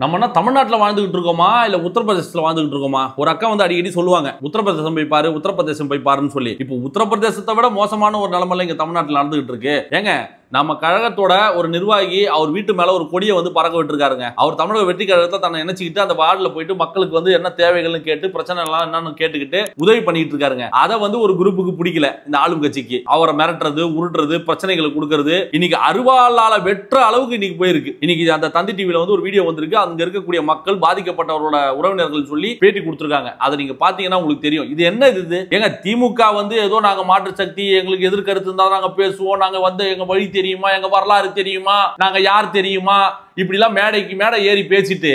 நம்ம தமிழ்நாட்டில் வாழ்ந்துகிட்டு இருக்கோமா இல்ல உத்தரப்பிரதேசத்தில் வாழ்ந்துகிட்டு இருக்கோமா? ஒரு அக்கா வந்து அடிக்கடி சொல்லுவாங்க, உத்தரப்பிரதேசம் போய் பாரு, உத்தரப்பிரதேசம் போய் பாருன்னு சொல்லி. இப்போ உத்தரப்பிரதேசத்தை விட மோசமான ஒரு நிலைமையில இங்க தமிழ்நாட்டில் நடந்துகிட்டு இருக்கு. ஏங்க, நம்ம கழகத்தோட ஒரு நிர்வாகி அவர் வீட்டு மேல ஒரு கொடியை வந்து பறக்க விட்டுருக்காருங்க. அவர் தமிழக வெற்றி கழகத்தை தன்னை நினைச்சுக்கிட்டு அந்த வார்டுல போயிட்டு மக்களுக்கு வந்து என்ன தேவைகள்னு கேட்டு பிரச்சனை எல்லாம் என்னன்னு கேட்டுக்கிட்டு உதவி பண்ணிட்டு இருக்காருங்க. அதை வந்து ஒரு குரூப்புக்கு பிடிக்கல, இந்த ஆளும் கட்சிக்கு. அவரை மிரட்டுறது, உருட்டுறது, பிரச்சனைகளை கொடுக்கறது, இன்னைக்கு அருவாளால வெற்ற அளவுக்கு இன்னைக்கு போயிருக்கு. இன்னைக்கு அந்த தந்தி டிவில வந்து ஒரு வீடியோ வந்திருக்கு. அங்க இருக்கக்கூடிய மக்கள், பாதிக்கப்பட்டவரோட உறவினர்கள் சொல்லி பேட்டி கொடுத்திருக்காங்க. அதை நீங்க பாத்தீங்கன்னா உங்களுக்கு தெரியும். இது என்ன இது? எங்க திமுக வந்து ஏதோ நாங்க மாற்று சக்தி, எங்களுக்கு எதிர்கருத்து இருந்தா நாங்க பேசுவோம், நாங்க வந்து எங்க வழி தெரியுமா, எங்க வரலாறு தெரியுமா, நாங்க யார் தெரியுமா, இப்படி எல்லாம் மேடைக்கு மேடை ஏறி பேசிட்டு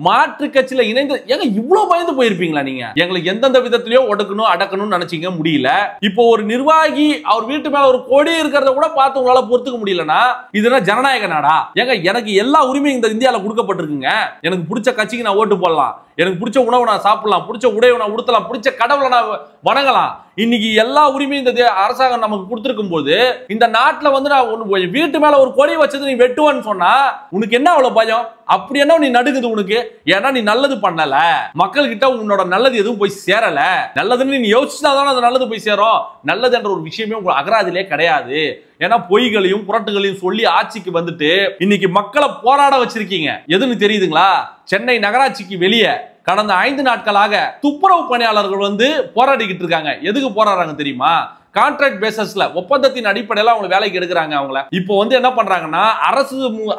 மாற்று கட்சியில இணைந்து ஏங்க இவ்வளவு பயந்து போயிருப்பீங்களா? நீங்க எங்களுக்கு எந்தெந்த விதத்திலயோ ஒடுக்கணும் அடக்கணும்னு நினைச்சீங்க, முடியல. இப்போ ஒரு நிர்வாகி அவர் வீட்டு மேல ஒரு கொடி இருக்கிறத கூட பார்த்து உங்களால பொறுத்துக்க முடியலன்னா இதுனா ஜனநாயக நாடா? ஏங்க, எனக்கு எல்லா உரிமையும் இந்த இந்தியாவில் கொடுக்கப்பட்டிருக்குங்க. எனக்கு பிடிச்ச கட்சிக்கு நான் ஓட்டு போடலாம், எனக்கு பிடிச்ச உணவு நான் சாப்பிடலாம், பிடிச்ச உடையை நான் உடுத்தலாம், பிடிச்ச கடவுளை நான் வணங்கலாம். இன்னைக்கு எல்லா உரிமையும் இந்த அரசாங்கம் நமக்கு கொடுத்திருக்கும் போது இந்த நாட்டில் வந்து நான் வீட்டு மேல ஒரு கொடி வச்சது நீ வெட்டுவான்னு சொன்னா உனக்கு என்ன அவ்வளவு பயம்? அப்படி என்ன நீ நடுங்குது உனக்கு? ஏன்னா நீ நல்லது பண்ணல, மக்கள் கிட்ட உன்னோட நல்லது எதுவும் போய் சேரல. நல்லதுன்னு நீ யோசிச்சுதான் அது நல்லது போய் சேரும். நல்லது என்ற ஒரு விஷயமே உங்க அகராதிலே கிடையாது. ஏன்னா பொய்களையும் புரட்டுகளையும் சொல்லி ஆட்சிக்கு வந்துட்டு இன்னைக்கு மக்களை போராட வச்சிருக்கீங்க. எதுன்னு தெரியுதுங்களா? சென்னை நகராட்சிக்கு வெளியே கடந்த 5 நாட்களாக துப்புரவு பணியாளர்கள் வந்து போராடிக்கிட்டு இருக்காங்க. எதுக்கு போராடுறாங்க தெரியுமா? கான்ட்ராக்ட் பேசிஸ்ல, ஒப்பந்தத்தின் அடிப்படையில் அவங்க வேலைக்கு எடுக்கிறாங்க. அவங்கள இப்போ வந்து என்ன பண்றாங்கன்னா,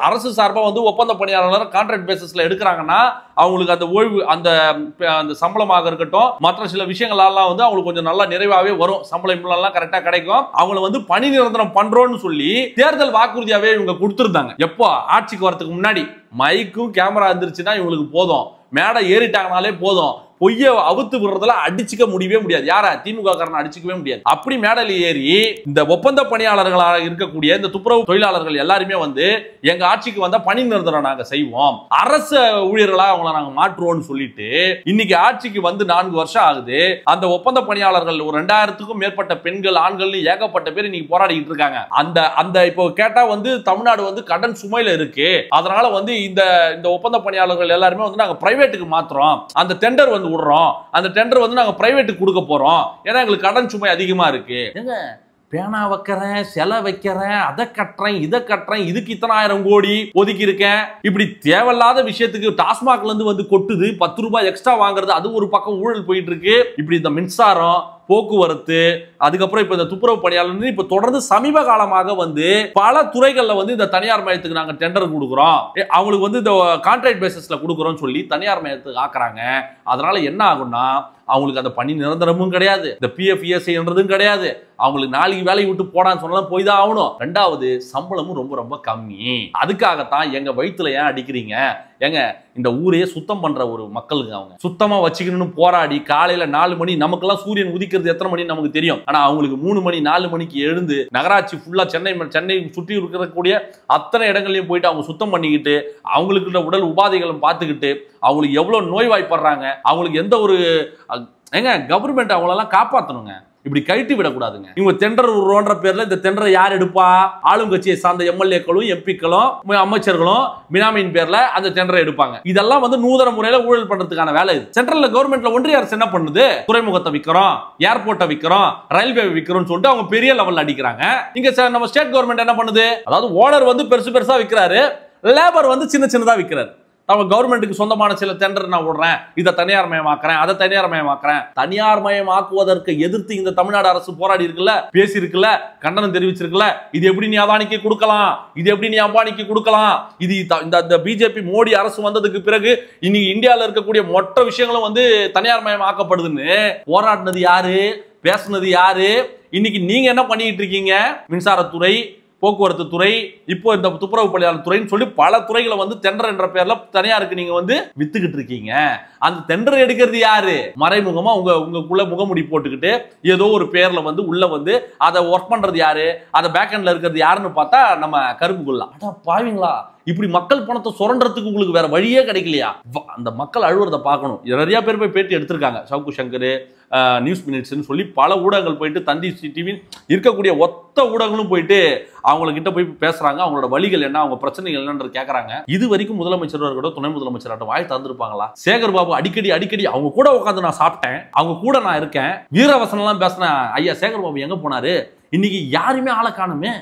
அரசு சார்பா வந்து ஒப்பந்த பணியாளர் கான்ட்ராக்ட் பேசிஸ்ல எடுக்கிறாங்கன்னா அவங்களுக்கு அந்த ஓய்வு, அந்த சம்பளமாக இருக்கட்டும், மற்ற சில விஷயங்கள்லாம் வந்து அவங்களுக்கு கொஞ்சம் நல்லா நிறைவாவே வரும். சம்பளம் எல்லாம் கரெக்டா கிடைக்கும். அவங்கள வந்து பணி நிரந்தரம் பண்றோம்னு சொல்லி தேர்தல் வாக்குறுதியாவே இவங்க கொடுத்திருந்தாங்க. எப்போ ஆட்சிக்கு வரதுக்கு முன்னாடி மைக்கும் கேமரா இருந்துருச்சுன்னா இவங்களுக்கு போதும், மேடை ஏறிட்டாங்கனாலே போதும், பொய்ய அவுத்து விடுறதுல அடிச்சுக்க முடியவே முடியாது. யார? திமுக காரனை அடிச்சுக்கவே முடியாது. அப்படி மேடையில் ஏறி இந்த ஒப்பந்த பணியாளர்களாக இருக்கக்கூடிய இந்த துப்புரவு தொழிலாளர்கள் எல்லாருமே வந்து எங்க ஆட்சிக்கு வந்தா பணி நிரந்தரம் நாங்க செய்வோம், அரசு ஊழியர்களா அவங்கள நாங்க மாற்றுவோம்னு சொல்லிட்டு இன்னைக்கு ஆட்சிக்கு வந்து 4 வருஷம் ஆகுது. அந்த ஒப்பந்த பணியாளர்கள் ஒரு 2000க்கும் மேற்பட்ட பெண்கள், ஆண்கள் ஏகப்பட்ட பேர் இன்னைக்கு போராடிட்டு இருக்காங்க. அந்த இப்போ கேட்டா வந்து தமிழ்நாடு வந்து கடன் சுமையில இருக்கு. அதனால வந்து இந்த ஒப்பந்த பணியாளர்கள் எல்லாருமே வந்து நாங்க பிரைவேட்டுக்கு மாத்துறோம், அந்த டெண்டர் வந்து விடுறோம், அந்த டெண்டர் வந்து நாங்க பிரைவேட்டுக்கு கொடுக்க போறோம், ஏன்னா எங்களுக்கு கடன் சுமை அதிகமா இருக்கு. ஏங்க, பேனா வைக்கிறேன், செலை வைக்கிறேன், அதை கட்டுறேன், இதை கட்டுறேன், இதுக்கு இத்தனை 1000 கோடி ஒதுக்கி இருக்கேன், இப்படி தேவையில்லாத விஷயத்துக்கு டாஸ்மாக்ல இருந்து வந்து கொட்டுது, 10 ரூபாய் எக்ஸ்ட்ரா வாங்குறது, அது ஒரு பக்கம் ஊழல் போயிட்டு இருக்கு. இப்படி இந்த மின்சாரம், போக்குவரத்து, அதுக்கப்புறம் இப்ப இந்த துப்புரவு பணியாளர் இப்ப தொடர்ந்து சமீப காலமாக வந்து பல துறைகள்ல வந்து இந்த தனியார் மயத்துக்கு நாங்க டெண்டர் கொடுக்குறோம், அவங்களுக்கு வந்து இந்த கான்ட்ராக்ட் பேசிஸ்ல கொடுக்குறோம் சொல்லி தனியார் மயத்துக்கு ஆக்குறாங்க. அதனால என்ன ஆகும்னா அவங்களுக்கு அந்த பணி நிரந்தரமும் கிடையாது, இந்த பிஎஃப் இஎஸ்ஐன்றதும் கிடையாது. அவங்களுக்கு நாளைக்கு வேலையை விட்டு போடான்னு சொன்னாலும் போய் தான் ஆகணும். 2வது சம்பளமும் ரொம்ப ரொம்ப கம்மி. அதுக்காகத்தான் எங்க வயிற்றுல ஏன் அடிக்கிறீங்க? ஏங்க, இந்த ஊரையே சுத்தம் பண்ற ஒரு மக்களுக்கு அவங்க சுத்தமா வச்சுக்கணும்னு போராடி காலையில 4 மணி, நமக்கெல்லாம் சூரியன் உதிக்கிறது எத்தனை மணி நமக்கு தெரியும், ஆனா அவங்களுக்கு 3 மணி 4 மணிக்கு எழுந்து நகராட்சி ஃபுல்லா சென்னை சுற்றி இருக்கக்கூடிய அத்தனை இடங்களையும் போயிட்டு அவங்க சுத்தம் பண்ணிக்கிட்டு அவங்களுக்கு உடல் உபாதைகளும் பார்த்துக்கிட்டு அவங்களுக்கு எவ்வளவு நோய்வாய்ப்படுறாங்க, அவங்களுக்கு எந்த ஒரு ஏங்க கவர்மெண்ட் அவங்களெல்லாம் காப்பாற்றணுங்க, இப்படி கைட்டு விடக்கூடாதுங்க. இவங்க டெண்டர் விடுறோன்ற பேர்ல இந்த டெண்டரை யார் எடுப்பா? ஆளும் கட்சியை சார்ந்த எம்எல்ஏக்களும் எம்பிக்களும் அமைச்சர்களும் பினாமியின் பேர்ல அந்த டெண்டரை எடுப்பாங்க. இதெல்லாம் வந்து நூதன முறையில ஊழல் பண்றதுக்கான வேலை இது. சென்ட்ரல்ல கவர்மெண்ட்ல ஒன்றிய அரசு என்ன பண்ணுது? துறைமுகத்தை விற்கிறோம், ஏர்போர்ட்டை விற்கிறோம், ரயில்வே விற்கிறோம் சொல்லிட்டு அவங்க பெரிய லெவல்ல அடிக்கிறாங்க. இங்க நம்ம ஸ்டேட் கவர்மெண்ட் என்ன பண்ணுது? அதாவது ஓனர் வந்து பெருசு பெருசா விற்கிறாரு, லேபர் வந்து சின்ன சின்னதா விற்கிறாரு. அவங்க கவர்மெண்ட்டுக்கு சொந்தமான சில டெண்டர் நான் விடுறேன், இதை தனியார் மயமாக்குறேன், அதை தனியார் மயமாக்குறேன். தனியார் மயமாக்குவதற்கு எதிர்த்து இந்த தமிழ்நாடு அரசு போராடி இருக்குல்ல, பேசி இருக்குல்ல, கண்டனம் தெரிவிச்சிருக்குல்ல. இது எப்படி நீ அதானிக்கு கொடுக்கலாம், இது எப்படி நீ அம்பானிக்கு கொடுக்கலாம்? இது இந்த பிஜேபி மோடி அரசு வந்ததுக்கு பிறகு இன்னைக்கு இந்தியாவில் இருக்கக்கூடிய மொத்த விஷயங்களும் வந்து தனியார் மயமாக்கப்படுதுன்னு போராடினது யாரு? பேசுனது யாரு? இன்னைக்கு நீங்க என்ன பண்ணிட்டு இருக்கீங்க? மின்சாரத்துறை, போக்குவரத்து துறை, இப்போ இந்த துப்புரவு பணியாளர் துறைன்னு சொல்லி பல துறைகளை வந்து டெண்டர் என்ற பேர்ல தனியாருக்கு நீங்க வந்து வித்துக்கிட்டு இருக்கீங்க. அந்த டெண்டர் எடுக்கிறது யாரு? மறைமுகமா உங்களுக்குள்ள முகமுடி போட்டுக்கிட்டு ஏதோ ஒரு பேர்ல வந்து உள்ள வந்து அதை ஒர்க் பண்றது யாரு? அதை பேக் எண்ட்ல இருக்கிறது யாருன்னு பார்த்தா நம்ம கருப்புக்குள்ள. அட பாவீங்களா, இப்படி மக்கள் பணத்தை சுரண்டறதுக்கு உங்களுக்கு வேற வழியே கிடைக்கலையா? அந்த மக்கள் அழுவுறத பார்க்கணும். நிறைய பேர் போய் பேட்டி எடுத்திருக்காங்க. சவுக்கு சங்கர், நியூஸ் மினிட்ஸ்னு சொல்லி பல ஊடகங்கள் போயிட்டு, தந்தி டிவி இருக்கக்கூடிய ஒத்த ஊடகங்களும் போயிட்டு அவங்ககிட்ட போய் பேசுறாங்க. அவங்களோட வழிகள் என்ன, அவங்க பிரச்சனைகள் என்னன்றது கேட்கறாங்க. இது வரைக்கும் முதலமைச்சர் துணை முதலமைச்சர் வாய் தந்திருப்பாங்களா? சேகர் பாபு அடிக்கடி அவங்க கூட உட்காந்து நான் சாப்பிட்டேன், அவங்க கூட நான் இருக்கேன், வீரவசனம் எல்லாம் பேசினேன். ஐயா சேகர் பாபு எங்க போனாரு? இன்னைக்கு யாருமே ஆளை காணுமே,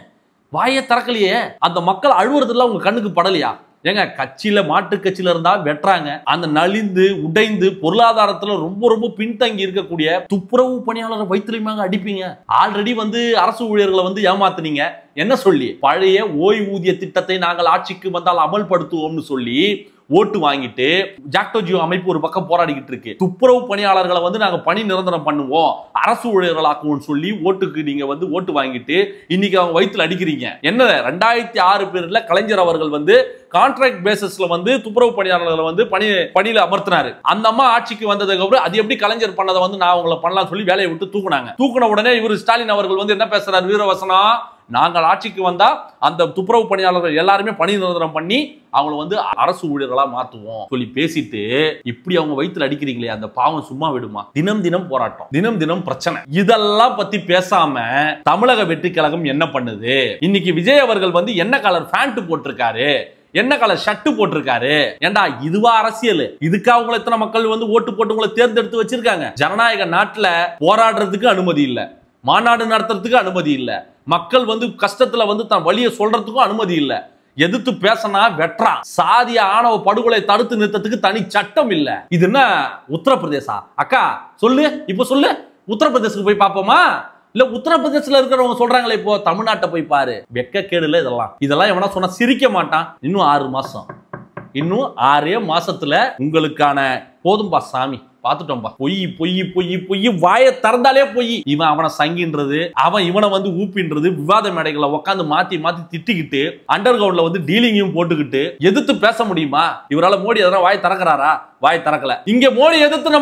வாயை திறக்கலையே. அந்த மக்கள் அழுவுறதுல உங்க கண்ணுக்கு படலையா? ஏங்க, கட்சியில மாட்டு கட்சியில இருந்தா வெட்டுறாங்க. அந்த நலிந்து உடைந்து பொருளாதாரத்துல ரொம்ப ரொம்ப பின்தங்கி இருக்கக்கூடிய துப்புரவு பணியாளர் வயிற்றுலையுமாங்க அடிப்பீங்க. ஆல்ரெடி அரசு ஊழியர்களை ஏமாத்துனீங்க. என்ன சொல்லி? பழைய ஓய்வூதிய திட்டத்தை நாங்கள் ஆட்சிக்கு வந்தால் அமல்படுத்துவோம்னு சொல்லி ஓட்டு வாங்கிட்டு ஜாக்டோ ஜியோ அமைப்பு ஒரு பக்கம் போராடிக்கிட்டு இருக்கு. துப்புரவு பணியாளர்களை நாங்க பணி நிரந்தரம் பண்ணுவோம், அரசு ஊழியர்களாக்குவோம் சொல்லி ஓட்டுக்கு நீங்க ஓட்டு வாங்கிட்டு இன்னைக்கு அவங்க வயிற்றுல அடிக்கிறீங்க. என்ன 2006 பேர்ல கலைஞர் அவர்கள் கான்ட்ராக்ட் பேசிஸ்ல துப்புரவு பணியாளர்களை பணியில அமர்த்தினாரு. அந்த அம்மா ஆட்சிக்கு வந்ததுக்கு அப்புறம் அது எப்படி கலைஞர் பண்ணதை நான் உங்களை பண்ணலாம் சொல்லி வேலையை விட்டு தூக்குனாங்க. தூக்குன உடனே இவர் ஸ்டாலின் அவர்கள் என்ன பேசுறாரு? வீரவசனம், நாங்கள் ஆட்சிக்கு வந்தா அந்த துப்புரவு பணியாளர்கள் எல்லாருமே பணி நிரந்தரம் பண்ணி அவங்களை அரசு ஊழியர்களா மாத்துவோம் சொல்லி பேசிட்டு இப்படி அவங்க வயிற்றுல அடிக்கிறீங்களே, அந்த பாவம் சும்மா விடுமா? தினம் தினம் போராட்டம், தினம் தினம் பிரச்சனை. இதெல்லாம் பத்தி பேசாம தமிழக வெற்றி கழகம் என்ன பண்ணுது? இன்னைக்கு விஜய் அவர்கள் என்ன கலர் பேண்ட் போட்டிருக்காரு, என்ன கலர் ஷர்ட் போட்டிருக்காரு? ஏண்டா இதுவா அரசியல்? இதுக்கு அவங்களை எத்தனை மக்கள் ஓட்டு போட்டு உங்களை தேர்ந்தெடுத்து வச்சிருக்காங்க? ஜனநாயக நாட்டுல போராடுறதுக்கு அனுமதி இல்ல, மாநாடு நடத்துறதுக்கு அனுமதி இல்ல, மக்கள் கஷ்டத்துல தன் வழியை சொல்றதுக்கும் அனுமதி இல்ல. எதிர்த்து பேசினா வெட்டுறான். சாதிய ஆணவ படுகொலை தடுத்து நிறுத்தத்துக்கு தனி சட்டம் இல்ல. இது என்ன உத்தரப்பிரதேசா? அக்கா சொல்லு, இப்ப சொல்லு, உத்தரப்பிரதேசத்துக்கு போய் பாப்போமா? இல்ல உத்தரப்பிரதேசத்துல இருக்கிறவங்க சொல்றாங்களே இப்போ தமிழ்நாட்டை போய் பாரு. வெக்க கேடுல இதெல்லாம் எவனா சொன்னா சிரிக்க மாட்டான். இன்னும் 6 மாசம், இன்னும் 6 மாசத்துல உங்களுக்கான போதும்பா சாமி, பாத்துட்டோம்பா. பொய் பொய் பொய் பொய், வாயை திறந்தாலே பொய். இவன் அவனை சங்கின்றது, அவன் இவனை ஊப்பின்றது, விவாத மேடைகளை உட்காந்து மாத்தி மாத்தி திட்டிக்கிட்டு அண்டர் கிரவுண்ட்ல டீலிங்கையும் போட்டுக்கிட்டு எதிர்த்து பேச முடியுமா? இவரால மோடி எதனா வாய் திறக்கிறாரா? வாய் திறக்கல. இங்க மோடி எதிர்த்து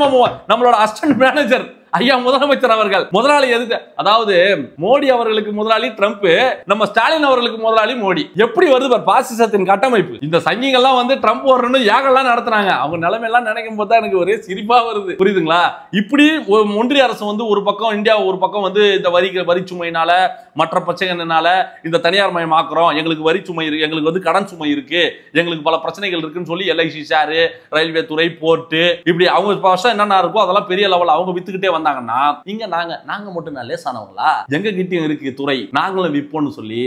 நம்மளோட அசிஸ்டன்ட் மேனேஜர் ஐயா முதலமைச்சர் அவர்கள் முதலாளி எதிர்த்து, அதாவது மோடி அவர்களுக்கு முதலாளி ட்ரம்ப், நம்ம ஸ்டாலின் அவர்களுக்கு முதலாளி மோடி. எப்படி வருது பார் பாசிசத்தின் கட்டமைப்பு. இந்த சங்கிகள்லாம் ட்ரம்ப் வரணும்னு யாகெல்லாம் நடத்துறாங்க. அவங்க நிலைமை எல்லாம் நினைக்கும் போது எனக்கு ஒரே சிரிப்பா வருது. புரியுதுங்களா? இப்படி ஒன்றிய அரசு ஒரு பக்கம், இந்தியா ஒரு பக்கம் இந்த வரி சுமையினால மற்ற பிரச்சனைனால இந்த தனியார் மயமாக்குறோம், எங்களுக்கு வரி சுமை இருக்கு, எங்களுக்கு கடன் சுமை இருக்கு, எங்களுக்கு பல பிரச்சனைகள் இருக்குன்னு சொல்லி எல்ஐசி ஷேரு, ரயில்வே துறை, போர்ட்டு, இப்படி அவங்க வருஷம் என்னென்ன இருக்கோ அதெல்லாம் பெரிய லெவல் அவங்க வித்துக்கிட்டே வந்தாங்கன்னா இங்க நாங்க மட்டும் லேசானவங்களா? எங்க கிட்டயும் இருக்கு துறை, நாங்களும் விப்போம்னு சொல்லி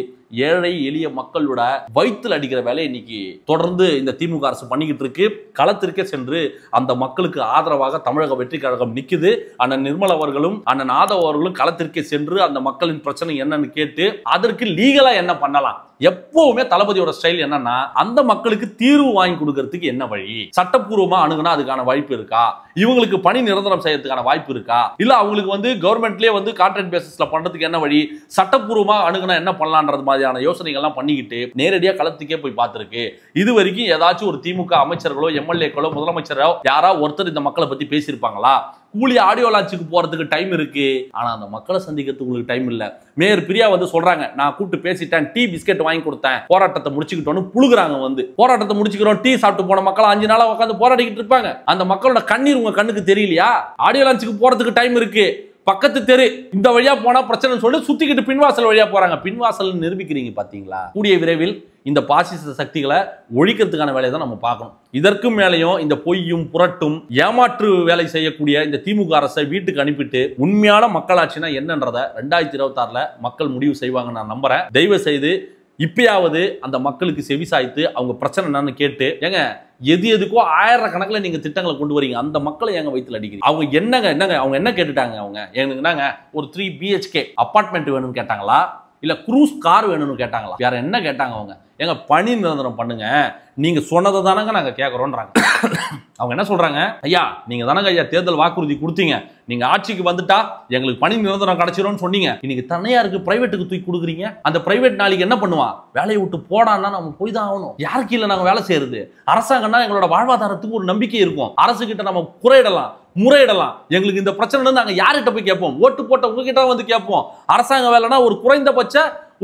ஏழை எளிய மக்களோட வயிற்றுல அடிக்கிற வேலை இன்னைக்கு தொடர்ந்து இந்த திமுக அரசு பண்ணிக்கிட்டு இருக்கு. களத்திற்கே சென்று அந்த மக்களுக்கு ஆதரவாக தமிழக வெற்றி கழகம் நிக்குது. அண்ணன் நிர்மல் அவர்களும் அண்ணன் ஆதவ் அவர்களும் களத்திற்கே சென்று அந்த மக்களின் பிரச்சனை என்னன்னு கேட்டு அதற்கு லீகலா என்ன பண்ணலாம். எப்பவுமே தளபதியோட ஸ்டைல் என்னன்னா, அந்த மக்களுக்கு தீர்வு வாங்கி கொடுக்கறதுக்கு என்ன வழி, சட்டப்பூர்வமா அணுகுனா அதுக்கான வாய்ப்பு இருக்கா, இவங்களுக்கு பணி நிரந்தரம் செய்யறதுக்கான வாய்ப்பு இருக்கா, இல்ல அவங்களுக்கு கவர்மெண்ட்லயே கான்ட்ராக்ட் பேசிஸ்ல பண்றதுக்கு என்ன வழி, சட்டப்பூர்வமா அணுகுனா என்ன பண்ணலான்றது மாதிரியான யோசனைகள்லாம் பண்ணிக்கிட்டு நேரடியா களத்துக்கே போய் பார்த்திருக்கு. இது வரைக்கும் ஏதாச்சும் ஒரு திமுக அமைச்சர்களோ எம்எல்ஏக்களோ முதலமைச்சரோ யாரா ஒருத்தர் இந்த மக்களை பத்தி பேசியிருப்பாங்களா? கூலி ஆடியோ லான்ச்சுக்கு போறதுக்கு டைம் இருக்கு, ஆனா அந்த மக்களை சந்திக்கிறதுக்கு உங்களுக்கு டைம் இல்ல. மேயர் பிரியா சொல்றாங்க, நான் கூப்பிட்டு பேசிட்டேன், டீ பிஸ்கெட் வாங்கி கொடுத்தேன், போராட்டத்தை முடிச்சுக்கிட்டோன்னு புழுகுறாங்க. போராட்டத்தை முடிச்சுக்கிறோம், டீ சாப்பிட்டு போன மக்கள் 5 நாளா உட்காந்து போராடிக்கிட்டு இருப்பாங்க. அந்த மக்களோட கண்ணீர் உங்க கண்ணுக்கு தெரியலையா? ஆடியோ லான்ச்சுக்கு போறதுக்கு டைம் இருக்கு, பக்கத்து தெரு இந்த வழியா போனா பிரச்சனை சொல்லி சுத்திக்கிட்டு பின்வாசல் வழியா போறாங்க. பின்வாசல் நிரூபிக்கிறீங்க பாத்தீங்களா? கூடிய விரைவில் இந்த பாசிச சக்திகளை ஒழிக்கிறதுக்கான வேலையை தான் நம்ம பார்க்கணும். இதற்கும் மேலையும் இந்த பொய்யும் புரட்டும் ஏமாற்று வேலை செய்யக்கூடிய இந்த திமுக அரசை வீட்டுக்கு அனுப்பிட்டு உண்மையான மக்களாட்சினா என்னன்றதை 2026 மக்கள் முடிவு செய்வாங்க நான் நம்புறேன். தயவு செய்து இப்பயாவது அந்த மக்களுக்கு செவிசாய்த்து அவங்க பிரச்சனை என்னன்னு கேட்டு, ஏங்க எதுக்கோ 1000 கணக்கில் நீங்க திட்டங்களை கொண்டு வரீங்க, அந்த மக்களை எங்க வயிற்றுல அடிக்கிறீங்க? அவங்க என்னங்க அவங்க என்ன கேட்டுட்டாங்க? அவங்க என்னங்க ஒரு 3 BHK அபார்ட்மெண்ட் வேணும்னு கேட்டாங்களா, இல்ல குரூஸ் கார் வேணும்னு கேட்டாங்களா? வேற என்ன கேட்டாங்க? அவங்க எங்க பணி நிரந்தரம் பண்ணுங்க, நீங்க சொன்னதை தானங்க நாங்க கேட்கறோம்ன்றாங்க. அவங்க என்ன சொல்றாங்க? ஐயா நீங்க தானங்க ஐயா தேர்தல் வாக்குறுதி கொடுத்தீங்க, நீங்க ஆட்சிக்கு வந்துட்டா எங்களுக்கு பணி நிரந்தரம் கிடைச்சிரும்னு சொன்னீங்க, இன்னைக்கு தனியாருக்கு பிரைவேட்டுக்கு தூக்கி கொடுக்குறீங்க. அந்த பிரைவேட் நாளைக்கு என்ன பண்ணுவான்? வேலையை விட்டு போடான்னா நம்ம போய் தான் ஆகணும். யாருக்கு இல்ல நாங்க வேலை செய்யறது? அரசாங்கம்னா எங்களோட வாழ்வாதாரத்துக்கு ஒரு நம்பிக்கை இருக்கும். அரசு கிட்ட நம்ம குறையிடலாம், முறையிடலாம். எங்களுக்கு இந்த பிரச்சனை நாங்க யார்கிட்ட போய் கேட்போம்? ஓட்டு போட்ட உங்ககிட்ட கேட்போம். அரசாங்க வேலைனா ஒரு குறைந்தபட்ச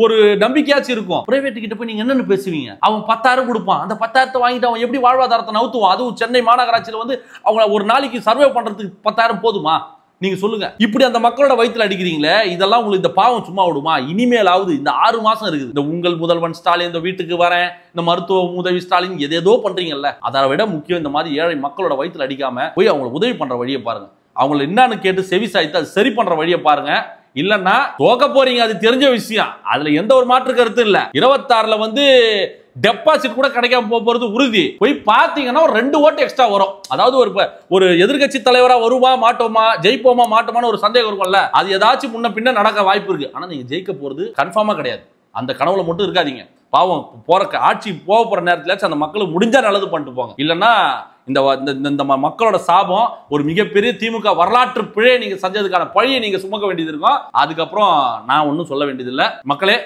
ஒரு நம்பிக்கையாச்சும் இருக்கும். பிரைவேட் கிட்ட போய் நீங்க என்னன்னு பேசுவீங்க? அவன் 10,000 கொடுப்பான். அந்த 10,000 வாங்கிட்டு அவன் எப்படி வாழ்வாதாரத்தை நவுத்துவான்? அதுவும் சென்னை மாநகராட்சியில வந்து அவங்க ஒரு நாளைக்கு சர்வே பண்றதுக்கு 10,000 போதுமா? நீங்க சொல்லுங்க. இப்படி அந்த மக்களோட வயித்துல அடிக்கிறீங்களே, இதெல்லாம் உங்களுக்கு இந்த பாவம் சும்மா விடுமா? இனிமேலாவது இந்த 6 மாசம் இருக்குது. இந்த உங்கள் முதல்வன் ஸ்டாலின் இந்த வீட்டுக்கு வரேன், இந்த மருத்துவ உதவி ஸ்டாலின் எதேதோ பண்றீங்கல்ல, அதை விட முக்கியம் இந்த மாதிரி ஏழை மக்களோட வயித்துல அடிக்காம போய் அவங்களுக்கு உதவி பண்ற வழியை பாருங்க. அவங்களை என்னன்னு கேட்டு செவி சாய்த்து அது சரி பண்ற வழியை பாருங்க. இல்லன்னா தோக்க போறீங்க, அது தெரிஞ்ச விஷயம். அதுல எந்த ஒரு மாற்று கருத்து இல்ல. 26ல வந்து டெபாசிட் கூட கிடைக்காம போறது உறுதி. போய் பாத்தீங்கன்னா ஒரு 2 ஓட்டு எக்ஸ்ட்ரா வரும். அதாவது ஒரு எதிர்கட்சி தலைவரா வருமா மாட்டோமா, ஜெயிப்போமா மாட்டோமான்னு ஒரு சந்தேகம் இருக்கும்ல, அது ஏதாச்சும் முன்ன பின்ன நடக்க வாய்ப்பு இருக்கு. ஆனா நீங்க ஜெயிக்க போறது கன்ஃபார்மா கிடையாது. அந்த கனவுல மட்டும் இருக்காதீங்க. பாவம் ஆட்சி போற நேரத்துல அந்த மக்களுக்கு முடிஞ்சா நல்லது பண்ணிட்டு போங்க. இல்லன்னா இந்த மக்களோட சாபம், ஒரு மிகப்பெரிய திமுக வரலாற்று பிழை நீங்க செஞ்சதுக்கான பழியை நீங்க சுமக்க வேண்டியது இருக்கும். அதுக்கப்புறம் நான் ஒன்னும் சொல்ல வேண்டியதில்லை. மக்களே,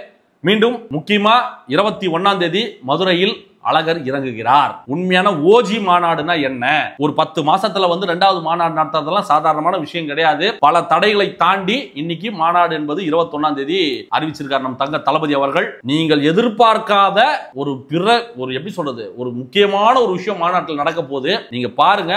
மீண்டும் முக்கியமா 21ஆம் தேதி மதுரையில் அழகர் இறங்குகிறார். உண்மையான ஓஜி மாநாடுனா என்ன? ஒரு 10 மாசத்துல வந்து 2வது மாநாடு நடத்துறதெல்லாம் சாதாரணமான விஷயம் கிடையாது. பல தடைகளை தாண்டி இன்னைக்கு மாநாடு என்பது 21ஆம் தேதி அறிவிச்சிருக்கார் நம் தங்க தளபதி அவர்கள். நீங்கள் எதிர்பார்க்காத ஒரு எப்படி சொல்றது, ஒரு முக்கியமான ஒரு விஷயம் மாநாட்டில் நடக்க போகுது. நீங்க பாருங்க,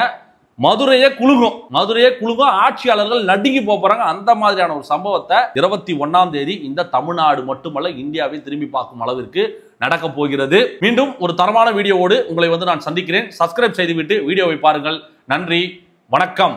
மதுரையே குலுங்கும். ஆட்சியாளர்கள் நடுங்கி போறாங்க. அந்த மாதிரியான ஒரு சம்பவத்தை 21ஆம் தேதி இந்த தமிழ்நாடு மட்டுமல்ல இந்தியாவை திரும்பி பார்க்கும் அளவிற்கு நடக்க போகிறது. மீண்டும் ஒரு தரமான வீடியோவோடு உங்களை வந்து நான் சந்திக்கிறேன். சப்ஸ்கிரைப் செய்துவிட்டு வீடியோவை பாருங்கள். நன்றி, வணக்கம்.